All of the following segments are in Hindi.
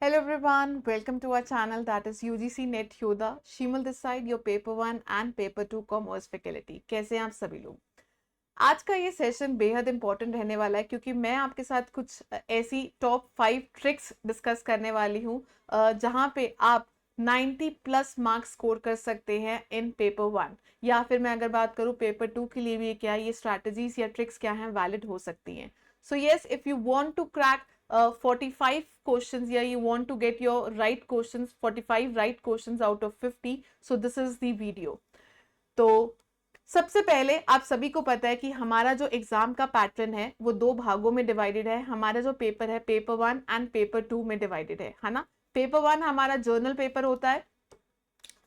Hello everyone, welcome to our channel that is UGC Net Yoda. Shimal this side, your paper 1 and paper 2 commerce faculty. कैसे हैं आप सभी लोग? आज का ये सेशन बेहद इंपॉर्टेंट रहने वाला है क्योंकि मैं आपके साथ कुछ ऐसी टॉप 5 ट्रिक्स डिस्कस करने वाली हूँ जहाँ पे आप 90 प्लस मार्क्स स्कोर कर सकते हैं इन पेपर 1, या फिर मैं अगर बात करूँ पेपर 2 के लिए भी क्या ये स्ट्रैटेजीज या ट्रिक्स क्या हैं वैलिड हो सकती हैं. So yes, if you want to crack 45 questions, या you want to get your right questions, 45 right questions out of 50, so this is the video. तो सबसे पहले आप सभी को पता है कि हमारा जो एग्जाम का पैटर्न है वो दो भागों में डिवाइडेड है. हमारा जो पेपर है पेपर 1 एंड पेपर 2 में डिवाइडेड है ना. पेपर 1 हमारा जर्नल पेपर होता है,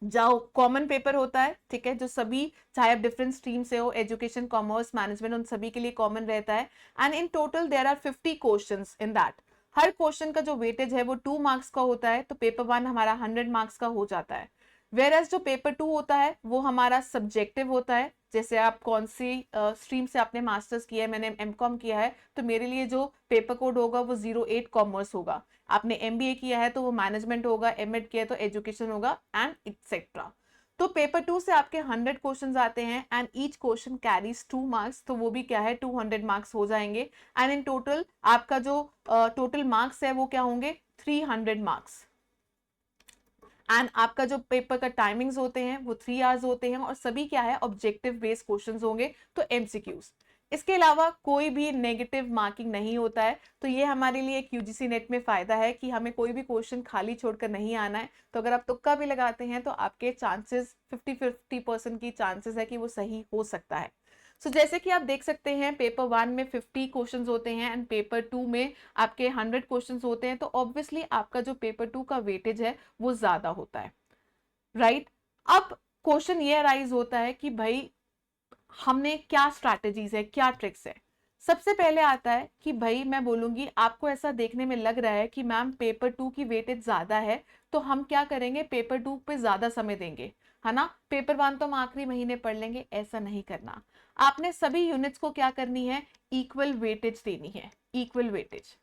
जो कॉमन पेपर होता है, ठीक है, जो सभी चाहे आप डिफरेंट स्ट्रीम से हो, एजुकेशन, कॉमर्स, मैनेजमेंट, उन सभी के लिए कॉमन रहता है. And in total there are 50 questions in that. हर क्वेश्चन का जो वेटेज है वो 2 मार्क्स का होता है, तो पेपर 1 हमारा 100 मार्क्स का हो जाता है. वेयर एज जो पेपर 2 होता है वो हमारा सब्जेक्टिव होता है. जैसे आप कौन सी स्ट्रीम से आपने मास्टर्स किया है, मैंने एमकॉम किया है, तो मेरे लिए जो पेपर कोड होगा वो 08 कॉमर्स होगा. आपने एमबीए किया है तो वो मैनेजमेंट होगा, एमएड किया है तो एजुकेशन होगा, एंड एक्सेट्रा. तो पेपर 2 से आपके 100 क्वेश्चंस आते हैं and each question carries 2 marks, तो वो भी क्या है 200 मार्क्स हो जाएंगे. एंड इन टोटल आपका जो टोटल मार्क्स है वो क्या होंगे 300 मार्क्स. एंड आपका जो पेपर का टाइमिंग्स होते हैं वो 3 आवर्स होते हैं और सभी क्या है ऑब्जेक्टिव बेस्ड क्वेश्चंस होंगे, तो एमसीक्यूज. इसके अलावा कोई भी नेगेटिव मार्किंग नहीं होता है. तो ये हमारे लिए एक यूजीसी नेट में फायदा है कि हमें कोई भी क्वेश्चन खाली छोड़कर नहीं आना है. तो अगर आप तुक्का भी लगाते हैं तो आपके चांसेस 50-50% की चांसेस है कि वो सही हो सकता है. सो जैसे कि आप देख सकते हैं पेपर 1 में 50 क्वेश्चंस होते हैं एंड पेपर 2 में आपके 100 क्वेश्चंस होते हैं, तो ऑब्वियसली आपका जो पेपर 2 का वेटेज है वो ज्यादा होता है, राइट. अब क्वेश्चन ये अराइज होता है कि भाई हमने क्या स्ट्रैटेजीज है, क्या ट्रिक्स है. सबसे पहले आता है कि भाई मैं बोलूंगी आपको ऐसा देखने में लग रहा है कि मैम पेपर 2 की वेटेज ज्यादा है, तो हम क्या करेंगे पेपर 2 पे ज्यादा समय देंगे, है ना. पेपर 1 तो हम आखिरी महीने पढ़ लेंगे, ऐसा नहीं करना. आपने सभी यूनिट्स को क्या करनी है इक्वल वेटेज देनी है, इक्वल वेटेज.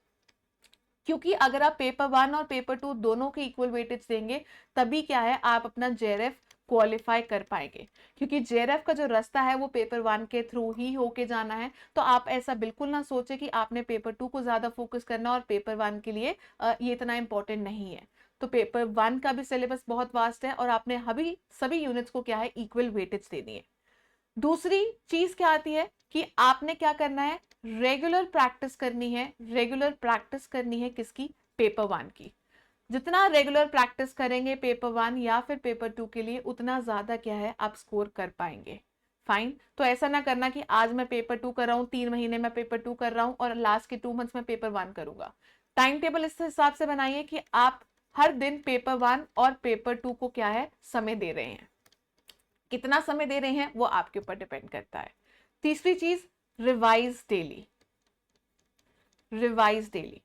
क्योंकि अगर आप पेपर 1 और पेपर 2 दोनों के इक्वल वेटेज देंगे तभी क्या है आप अपना जेआरएफ क्वालिफाई कर पाएंगे. क्योंकि जेआरएफ का जो रास्ता है वो पेपर 1 के थ्रू ही होके जाना है. तो आप ऐसा बिल्कुल ना सोचे कि आपने पेपर 2 को ज्यादा फोकस करना और पेपर 1 के लिए ये इतना इंपॉर्टेंट नहीं है. तो पेपर 1 का भी सिलेबस बहुत वास्ट है और आपने अभी सभी यूनिट्स को क्या है इक्वल वेटेज देनी है. दूसरी चीज क्या आती है कि आपने क्या करना है रेगुलर प्रैक्टिस करनी है. रेगुलर प्रैक्टिस करनी है किसकी पेपर 1 की. जितना रेगुलर प्रैक्टिस करेंगे पेपर 1 या फिर पेपर 2 के लिए उतना ज्यादा क्या है आप स्कोर कर पाएंगे. फाइन. तो ऐसा ना करना कि आज मैं पेपर 2 कर रहा हूँ, 3 महीने में पेपर 2 कर रहा हूँ और लास्ट के 2 मंथ्स में पेपर 1 करूंगा. टाइम टेबल इस हिसाब से बनाइए कि आप हर दिन पेपर 1 और पेपर 2 को क्या है समय दे रहे हैं. कितना समय दे रहे हैं वो आपके ऊपर डिपेंड करता है. तीसरी चीज रिवाइज डेली. Revise daily.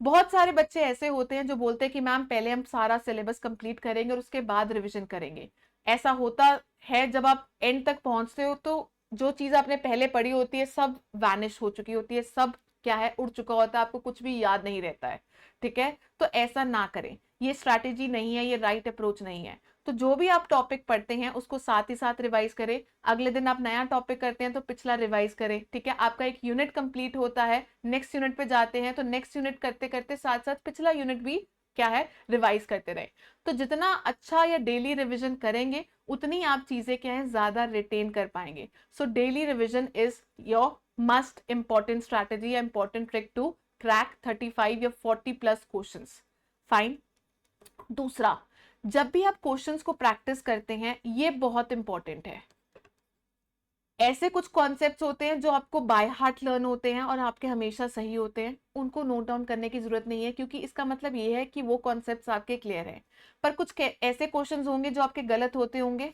बहुत सारे बच्चे ऐसे होते हैं जो बोलते हैं कि मैम पहले हम सारा सिलेबस कंप्लीट करेंगे और उसके बाद रिवीजन करेंगे. ऐसा होता है जब आप एंड तक पहुंचते हो तो जो चीज आपने पहले पढ़ी होती है सब वैनिश हो चुकी होती है, सब क्या है उड़ चुका होता है, आपको कुछ भी याद नहीं रहता है. ठीक है, तो ऐसा ना करें. ये स्ट्रैटेजी नहीं है, ये राइट अप्रोच नहीं है. तो जो भी आप टॉपिक पढ़ते हैं उसको साथ ही साथ रिवाइज करें. अगले दिन आप नया टॉपिक करते हैं तो पिछला रिवाइज करें. ठीक है, आपका एक यूनिट कंप्लीट होता है, नेक्स्ट यूनिट पे जाते हैं तो नेक्स्ट यूनिट करते करते साथ साथ पिछला यूनिट भी क्या है रिवाइज करते रहे. तो जितना अच्छा या डेली रिवीजन करेंगे उतनी आप चीजें क्या है ज्यादा रिटेन कर पाएंगे. So daily revision is your must important strategy या इंपॉर्टेंट ट्रिक टू क्रैक 35 या 40 प्लस क्वेश्चंस. फाइन. दूसरा, जब भी आप क्वेश्चंस को प्रैक्टिस करते हैं ये बहुत इंपॉर्टेंट है. ऐसे कुछ कॉन्सेप्ट्स होते हैं जो आपको बाय हार्ट लर्न होते हैं और आपके हमेशा सही होते हैं, उनको नोट डाउन करने की जरूरत नहीं है क्योंकि इसका मतलब ये है कि वो कॉन्सेप्ट्स आपके क्लियर हैं. पर कुछ ऐसे क्वेश्चंस होंगे जो आपके गलत होते होंगे.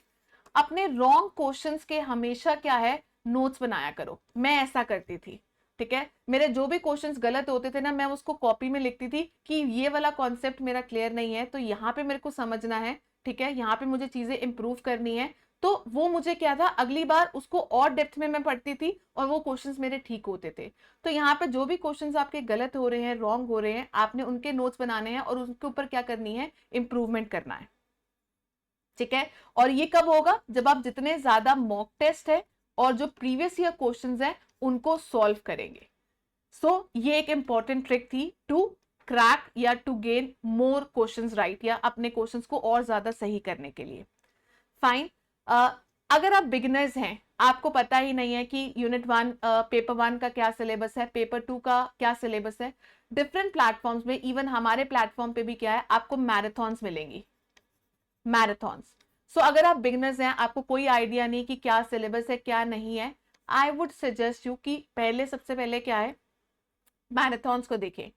अपने रॉन्ग क्वेश्चंस के हमेशा क्या है नोट्स बनाया करो. मैं ऐसा करती थी. ठीक है, मेरे जो भी क्वेश्चंस गलत होते थे ना मैं उसको कॉपी में लिखती थी कि ये वाला कॉन्सेप्ट मेरा क्लियर नहीं है तो यहाँ पे मेरे को समझना है. ठीक है, यहाँ पे मुझे चीजें इंप्रूव करनी है. तो वो मुझे क्या था, अगली बार उसको और डेप्थ में मैं पढ़ती थी और वो क्वेश्चंस मेरे ठीक होते थे। तो यहाँ पे जो भी क्वेश्चंस आपके गलत हो रहे हैं, रॉन्ग हो रहे हैं, आपने उनके नोट्स बनाने हैं और उनके ऊपर क्या करनी है, इंप्रूवमेंट करना है। ठीक है, और ये कब होगा, जब आप जितने ज्यादा मॉक टेस्ट है और जो प्रीवियस ईयर क्वेश्चंस है उनको सॉल्व करेंगे। सो ये एक इंपॉर्टेंट ट्रिक थी टू क्रैक या to gain more questions right, या अपने क्वेश्चंस को और ज्यादा सही करने के लिए। फाइन। अगर आप बिगिनर्स हैं, आपको पता ही नहीं है कि यूनिट 1 पेपर 1 का क्या सिलेबस है, पेपर 2 का क्या सिलेबस है, डिफरेंट प्लेटफॉर्म्स में, इवन हमारे प्लेटफॉर्म पे भी क्या है, आपको मैराथन्स मिलेंगी, मैराथन्स। सो अगर आप बिगिनर्स हैं, आपको कोई आइडिया नहीं कि क्या सिलेबस है क्या नहीं है, आई वुड सजेस्ट यू कि पहले, सबसे पहले क्या है, मैराथन्स को देखें।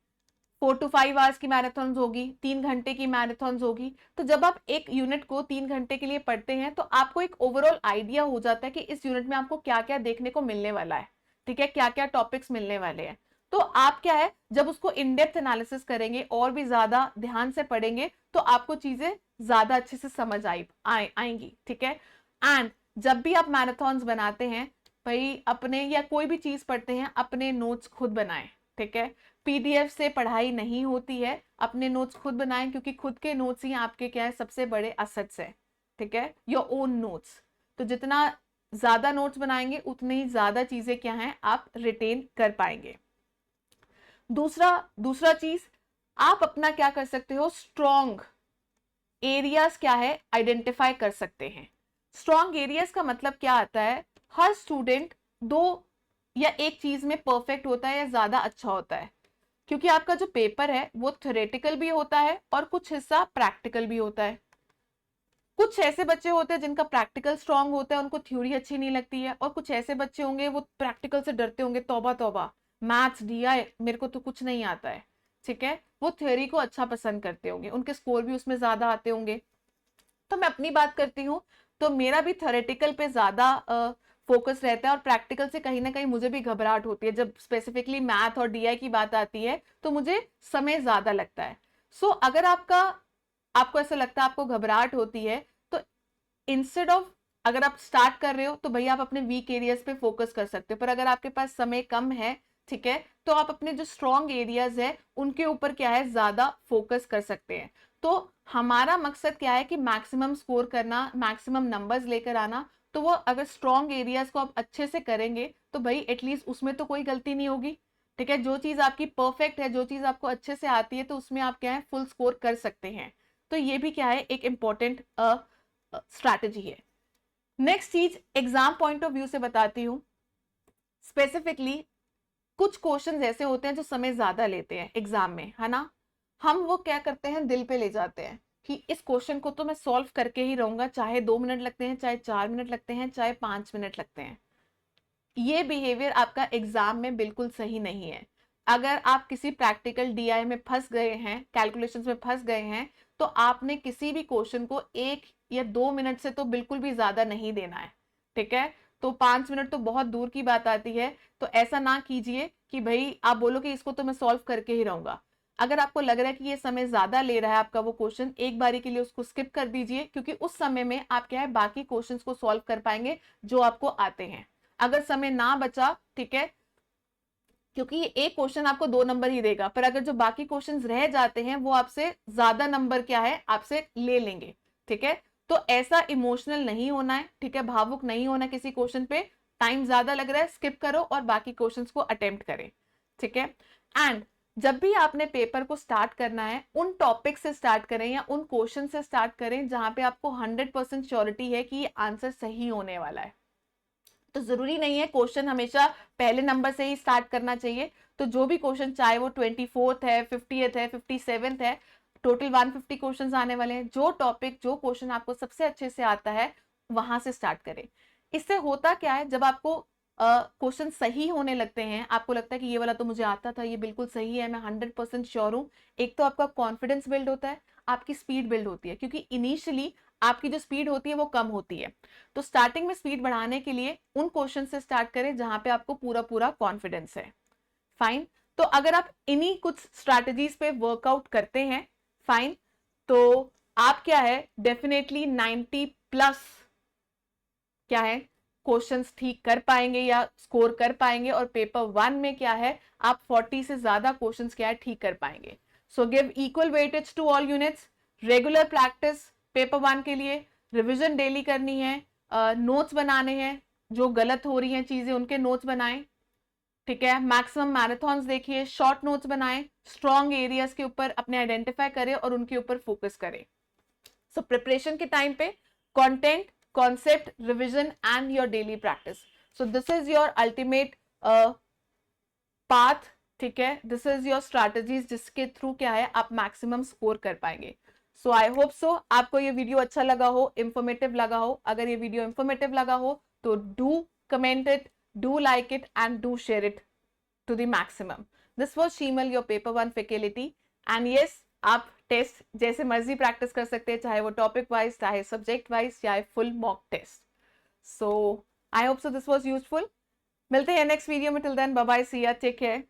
4 to 5 आवर्स की मैराथन्स होगी, 3 घंटे की मैराथन्स होगी। तो जब आप एक यूनिट को 3 घंटे के लिए पढ़ते हैं तो आपको एक ओवरऑल आइडिया हो जाता है कि इस यूनिट में आपको क्या क्या देखने को मिलने वाला है, ठीक है, क्या क्या टॉपिक्स मिलने वाले हैं। तो आप क्या है, जब उसको इन डेप्थ एनालिसिस करेंगे और भी ज्यादा ध्यान से पढ़ेंगे तो आपको चीजें ज्यादा अच्छे से समझ आएंगी। ठीक है, एंड जब भी आप मैराथन्स बनाते हैं भाई, अपने या कोई भी चीज पढ़ते हैं, अपने नोट्स खुद बनाएं। ठीक है, पीडीएफ से पढ़ाई नहीं होती है, अपने नोट्स खुद बनाएं, क्योंकि खुद के नोट्स ही आपके क्या है, सबसे बड़े असेट्स है। ठीक है, योर ओन नोट्स। तो जितना ज्यादा नोट्स बनाएंगे उतनी ही ज्यादा चीजें क्या हैं, आप रिटेन कर पाएंगे। दूसरा चीज, आप अपना क्या कर सकते हो, स्ट्रॉन्ग एरियाज क्या है, आइडेंटिफाई कर सकते हैं। स्ट्रॉन्ग एरियाज का मतलब क्या आता है, हर स्टूडेंट दो या एक चीज में परफेक्ट होता है या ज्यादा अच्छा होता है, क्योंकि आपका जो पेपर है वो थ्योरेटिकल भी होता है और कुछ हिस्सा प्रैक्टिकल भी होता है। कुछ ऐसे बच्चे होते हैं जिनका प्रैक्टिकल स्ट्रांग होता है, उनको थ्योरी अच्छी नहीं लगती है, और कुछ ऐसे बच्चे होंगे वो प्रैक्टिकल से डरते होंगे, तौबा तौबा, मैथ्स डीआई मेरे को तो कुछ नहीं आता है। ठीक है, वो थ्योरी को अच्छा पसंद करते होंगे, उनके स्कोर भी उसमें ज्यादा आते होंगे। तो मैं अपनी बात करती हूँ, तो मेरा भी थ्योरेटिकल पे ज्यादा फोकस रहता है, और प्रैक्टिकल से कहीं ना कहीं मुझे भी घबराहट होती है। जब स्पेसिफिकली मैथ और डीआई की बात आती है तो मुझे समय ज्यादा लगता है। सो अगर आपको ऐसा लगता है, आपको घबराहट होती है, तो इंस्टेड ऑफ, अगर आप स्टार्ट कर रहे हो तो भैया आप अपने वीक एरियाज पे फोकस कर सकते हो, पर अगर आपके पास समय कम है, ठीक है, तो आप अपने जो स्ट्रॉन्ग एरियाज है उनके ऊपर क्या है, ज्यादा फोकस कर सकते हैं। तो हमारा मकसद क्या है कि मैक्सिमम स्कोर करना, मैक्सिमम नंबर्स लेकर आना। तो वो अगर स्ट्रॉन्ग एरियाज को आप अच्छे से करेंगे तो भाई एटलीस्ट उसमें तो कोई गलती नहीं होगी। ठीक है, जो चीज आपकी परफेक्ट है, जो चीज आपको अच्छे से आती है, तो उसमें आप क्या है, फुल स्कोर कर सकते हैं। तो ये भी क्या है, एक इंपॉर्टेंट स्ट्रैटेजी है। नेक्स्ट चीज, एग्जाम पॉइंट ऑफ व्यू से बताती हूँ। स्पेसिफिकली कुछ क्वेश्चंस ऐसे होते हैं जो समय ज्यादा लेते हैं एग्जाम में, है ना, हम वो क्या करते हैं, दिल पे ले जाते हैं कि इस क्वेश्चन को तो मैं सॉल्व करके ही रहूंगा, चाहे 2 मिनट लगते हैं, चाहे 4 मिनट लगते हैं, चाहे 5 मिनट लगते हैं। ये बिहेवियर आपका एग्जाम में बिल्कुल सही नहीं है। अगर आप किसी प्रैक्टिकल डीआई में फंस गए हैं, कैलकुलेशंस में फंस गए हैं, तो आपने किसी भी क्वेश्चन को 1 या 2 मिनट से तो बिल्कुल भी ज्यादा नहीं देना है। ठीक है, तो 5 मिनट तो बहुत दूर की बात आती है। तो ऐसा ना कीजिए कि भाई आप बोलो कि इसको तो मैं सॉल्व करके ही रहूंगा। अगर आपको लग रहा है कि ये समय ज्यादा ले रहा है आपका वो क्वेश्चन, एक बारी के लिए उसको स्किप कर दीजिए, क्योंकि उस समय में आप क्या है, बाकी क्वेश्चंस को सॉल्व कर पाएंगे जो आपको आते हैं। अगर समय ना बचा, ठीक है, क्योंकि ये एक क्वेश्चन आपको 2 नंबर ही देगा, पर अगर जो बाकी क्वेश्चंस रह जाते हैं वो आपसे ज्यादा नंबर क्या है, आपसे ले लेंगे। ठीक है, तो ऐसा इमोशनल नहीं होना है, ठीक है, भावुक नहीं होना किसी क्वेश्चन पे। टाइम ज्यादा लग रहा है, स्किप करो और बाकी क्वेश्चंस को अटेम्प्ट करें। ठीक है, एंड जब भी आपने पेपर को स्टार्ट करना है, उन टॉपिक से स्टार्ट करें या उन क्वेश्चन से स्टार्ट करें जहां पे आपको 100% श्योरिटी है कि ये आंसर सही होने वाला है। तो जरूरी नहीं है क्वेश्चन हमेशा पहले नंबर से ही स्टार्ट करना चाहिए। तो जो भी क्वेश्चन, चाहे वो 24th है, 50th है, 57th है, टोटल 150 क्वेश्चन आने वाले हैं, जो टॉपिक, जो क्वेश्चन आपको सबसे अच्छे से आता है वहां से स्टार्ट करें। इससे होता क्या है, जब आपको क्वेश्चन सही होने लगते हैं, आपको लगता है कि ये वाला तो मुझे आता था, ये बिल्कुल सही है, मैं 100% श्योर हूँ। एक तो आपका कॉन्फिडेंस बिल्ड होता है, आपकी स्पीड बिल्ड होती है, क्योंकि इनिशियली आपकी जो स्पीड होती है वो कम होती है। तो स्टार्टिंग में स्पीड बढ़ाने के लिए उन क्वेश्चन से स्टार्ट करें जहां पे आपको पूरा पूरा कॉन्फिडेंस है। फाइन। तो अगर आप इन्हीं कुछ स्ट्रैटेजीज पे वर्कआउट करते हैं, फाइन, तो आप क्या है, डेफिनेटली 90+ क्या है, क्वेश्चंस ठीक कर पाएंगे या स्कोर कर पाएंगे, और पेपर 1 में क्या है, आप 40 से ज्यादा क्वेश्चंस क्या है ठीक कर पाएंगे. So give equal weightage to all units, regular practice paper 1 के लिए, रिविजन डेली करनी है, नोट्स बनाने हैं, जो गलत हो रही हैं चीजें उनके नोट्स बनाएं, ठीक है. मैक्सिमम मैराथन्स देखिए, शॉर्ट नोट्स बनाएं, स्ट्रॉन्ग एरियाज के ऊपर अपने आइडेंटिफाई करें और उनके ऊपर फोकस करें. सो प्रिपरेशन के टाइम पे content, concept, revision and your daily practice. So this is your ultimate path, ठीक है. दिस इज योर स्ट्रैटेजीज जिसके थ्रू क्या है आप मैक्सिमम स्कोर कर पाएंगे. सो आई होप सो आपको ये वीडियो अच्छा लगा हो, इंफॉर्मेटिव लगा हो. अगर ये वीडियो इंफॉर्मेटिव लगा हो तो do comment it, do like it and do share it to the maximum. This was Shimal, your paper 1 faculty. And yes, आप टेस्ट जैसे मर्जी प्रैक्टिस कर सकते हैं, चाहे वो टॉपिक वाइज, चाहे सब्जेक्ट वाइज, चाहे full mock test. So I hope so this was useful. मिलते हैं नेक्स्ट वीडियो में. Till then bye bye, see ya, take care.